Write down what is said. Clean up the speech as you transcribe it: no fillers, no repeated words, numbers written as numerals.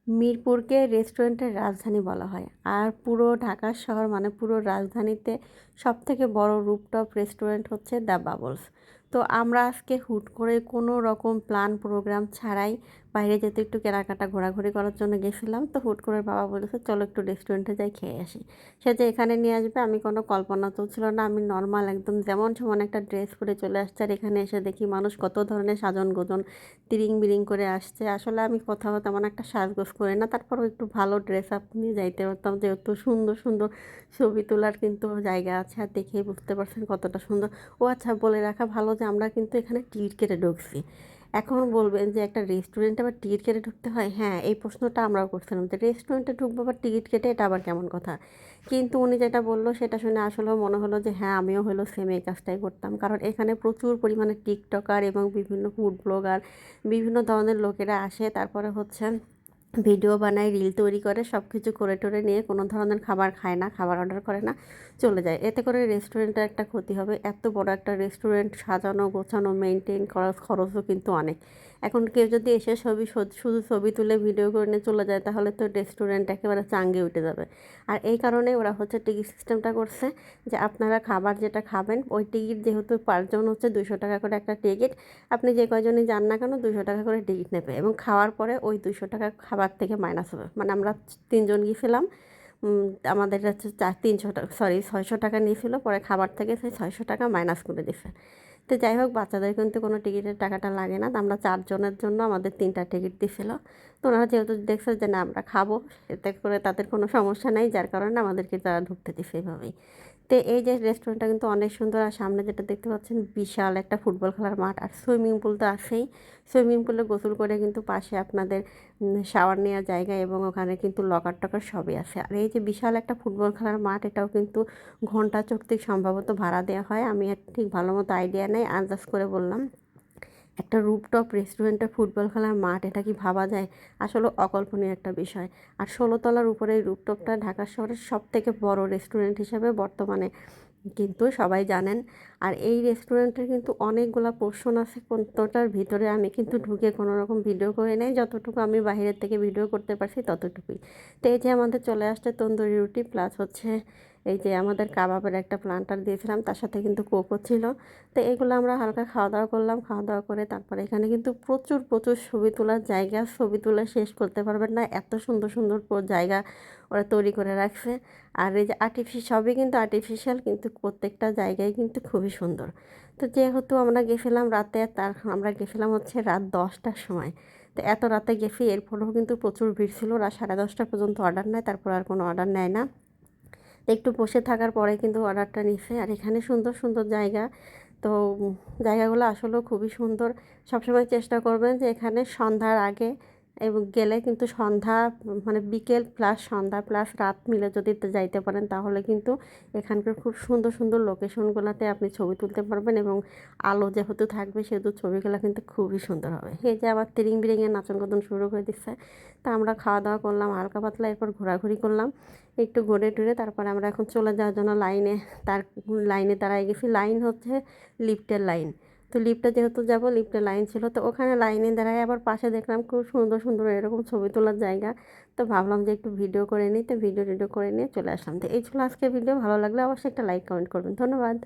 মিরপুরকে রেস্টুরেন্টের রাজধানী বলা হয়। আর পুরো ঢাকা শহর মানে পুরো রাজধানীতে সবথেকে বড় রুফটপ রেস্টুরেন্ট হচ্ছে দ্য বাবলস। তো আমরা আজকে হুট করে কোনো রকম প্ল্যান প্রোগ্রাম ছাড়াই বাইরে যেতে একটু কেনাকাটা ঘোরাঘুরি করার জন্য গেছিলাম। তো হুট করে বাবা বলেছে চলো একটু রেস্টুরেন্টে যাই খেয়ে আসি। সে যে এখানে নিয়ে আসবে আমি কোনো কল্পনাতেও ছিল না। আমি নর্মাল একদম যেমন সেমন একটা ড্রেস পরে চলে আসছে, আর এখানে এসে দেখি মানুষ কত ধরনের সাজন গোজন তিরিং বিরিং করে আসছে। আসলে আমি কোথাও তেমন একটা সাজগোজ করি না, তারপরেও একটু ভালো ড্রেস আপ নিয়ে যাইতে পারতাম, যেহেতু সুন্দর সুন্দর ছবি তোলার কিন্তু জায়গা আছে। আর দেখেই বুঝতে পারছেন কতটা সুন্দর। ও আচ্ছা, বলে রাখা ভালো যে আমরা কিন্তু এখানে টিকিট কেটে ঢুকছি। এখন বলবেন যে একটা রেস্টুরেন্টে আবার টিকিট কেটে ঢুকতে হয়? হ্যাঁ, এই প্রশ্নটা আমরাও করছিলাম যে রেস্টুরেন্টে ঢুকবো আবার টিকিট কেটে, এটা আবার কেমন কথা। কিন্তু উনি যেটা বললো সেটা শুনে আসলেও মনে হলো যে হ্যাঁ, আমিও হলো সেম এই কাজটাই করতাম। কারণ এখানে প্রচুর পরিমাণে টিকটকার এবং বিভিন্ন ফুড ব্লগার, বিভিন্ন ধরনের লোকেরা আসে, তারপরে হচ্ছে ভিডিও বানায়, রিল তৈরি করে, সব কিছু করে টোরে নিয়ে কোনো ধরনের খাবার খায় না, খাবার অর্ডার করে না, চলে যায়। এতে করে রেস্টুরেন্টের একটা ক্ষতি হবে। এত বড় একটা রেস্টুরেন্ট সাজানো গোছানো মেনটেন করার খরচও কিন্তু অনেক। এখন কেউ যদি এসে শুধু ছবি তুলে ভিডিও করে নিয়ে চলে যায়, তাহলে তো রেস্টুরেন্ট একেবারে চাঙ্গে উঠে যাবে। আর এই কারণে ওরা হচ্ছে টিকিট সিস্টেমটা করছে যে আপনারা খাবার যেটা খাবেন ওই টিকিট, যেহেতু পার জন হচ্ছে 200 টাকা করে একটা টিকিট, আপনি যে কয়জনই যান না কেন 200 টাকা করে টিকিট নেবে, এবং খাওয়ার পরে ওই 200 টাকা খাবার থেকে মাইনাস হবে। মানে আমরা 3জন গিয়েছিলাম, আমাদের হচ্ছে 300 টাকা, সরি 600 টাকা নিয়েছিল, পরে খাবার থেকে সেই 600 টাকা মাইনাস করে দিছে। তো যাই হোক, বাচ্চাদের কিন্তু কোনো টিকিটের টাকাটা লাগে না। তো আমরা 4জনের জন্য আমাদের 3টা টিকিট দিছিল। তো ওনারা যেহেতু দেখছে যে না আমরা খাবো, এতে করে তাদের কোনো সমস্যা নাই, যার কারণে আমাদেরকে তারা ঢুকতে দিছে এভাবেই। তো এই যে রেস্টুরেন্টটা কিন্তু অনেক সুন্দর। আর সামনে যেটা দেখতে পাচ্ছেন বিশাল একটা ফুটবল খেলার মাঠ, আর সুইমিং পুল তো আছেই। সুইমিং পুলে গোসল করে কিন্তু পাশে আপনাদের শাওয়ার নেওয়ার জায়গা, এবং ওখানে কিন্তু লকার টকার সবই আছে। আর এই যে বিশাল একটা ফুটবল খেলার মাঠ, এটাও কিন্তু ঘন্টা চুক্তিক সম্ভবত ভাড়া দেওয়া হয়। আমি আর ঠিক ভালো মতো আইডিয়া নেই, আন্দাজ করে বললাম। একটা রুফটপ রেস্টুরেন্টে ফুটবল খেলার মাঠ, এটা কি ভাবা যায়? আসলে অকল্পনীয় একটা বিষয়। আর 16 তলার উপরে এই রুফটপটা ঢাকা শহরের সবথেকে বড় রেস্টুরেন্ট হিসেবে বর্তমানে কিন্তু সবাই জানেন। আর এই রেস্টুরেন্টের কিন্তু অনেকগুলা পোর্শন আছে, কোনটার ভিতরে আমি কিন্তু ঢুকে কোনো রকম ভিডিও করে নেই, যতটুকু আমি বাইরের থেকে ভিডিও করতে পারছি ততটুকুই। তো এই যে আমাদের চলে আসছে তন্দুরি রুটি, প্লাস হচ্ছে এই যে আমাদের কাবাবের একটা প্লান্টার দিয়েছিলাম, তার সাথে কিন্তু কোকও ছিল। তো এগুলো আমরা হালকা খাওয়া দাওয়া করলাম। খাওয়া দাওয়া করে তারপরে এখানে কিন্তু প্রচুর প্রচুর ছবি তোলার জায়গা, ছবি তুলে শেষ করতে পারবেন না, এত সুন্দর সুন্দর জায়গা ওরা তৈরি করে রাখছে। আর এই যে সবই কিন্তু আর্টিফিশিয়াল, কিন্তু প্রত্যেকটা জায়গায় কিন্তু খুবই সুন্দর। তো যেহেতু আমরা গেছিলাম রাতে, আমরা গেছিলাম হচ্ছে রাত 10টার সময়। তো এত রাতে গেছি, এরপরেও কিন্তু প্রচুর ভিড় ছিল। রাত 10:30 পর্যন্ত অর্ডার নেয়, তারপর আর কোনো অর্ডার নেয় না। একটু বসে থাকার পরে কিন্তু অর্ডারটা নিছে। আর এখানে সুন্দর সুন্দর জায়গা। তো জায়গাগুলো আসলেও খুবই সুন্দর। সবসময় চেষ্টা করবেন যে এখানে সন্ধ্যার আগে এবং গেলে কিন্তু সন্ধ্যা মানে বিকেল প্লাস সন্ধ্যা প্লাস রাত মিলে যদি যাইতে পারেন, তাহলে কিন্তু এখানকার খুব সুন্দর সুন্দর লোকেশনগুলোতে আপনি ছবি তুলতে পারবেন, এবং আলো যেহেতু থাকবে সেহেতু ছবিগুলো কিন্তু খুবই সুন্দর হবে। এই যে আবার তিরিং বিরিংয়ে নাচন কদন শুরু করে দিচ্ছে। তা আমরা খাওয়া দাওয়া করলাম হালকা পাতলা, এরপর ঘোরাঘুরি করলাম একটু ঘুরে টুরে। তারপরে আমরা এখন চলে যাওয়ার জন্য লাইনে দাঁড়ায় গেছি। লাইন হচ্ছে লিফটের লাইন। তো লিফটে যেহেতু যাব, লিফটের লাইন ছিল, তো ওখানে লাইনে দাঁড়ায় আবার পাশে দেখলাম খুব সুন্দর সুন্দর এরকম ছবি তোলার জায়গা। তো ভাবলাম যে একটু ভিডিও করে নিই, তো ভিডিও টিডিও করে নিয়ে চলে আসলাম। তো এই ছিল আজকের ভিডিও। ভালো লাগলে অবশ্যই একটা লাইক কমেন্ট করবেন। ধন্যবাদ।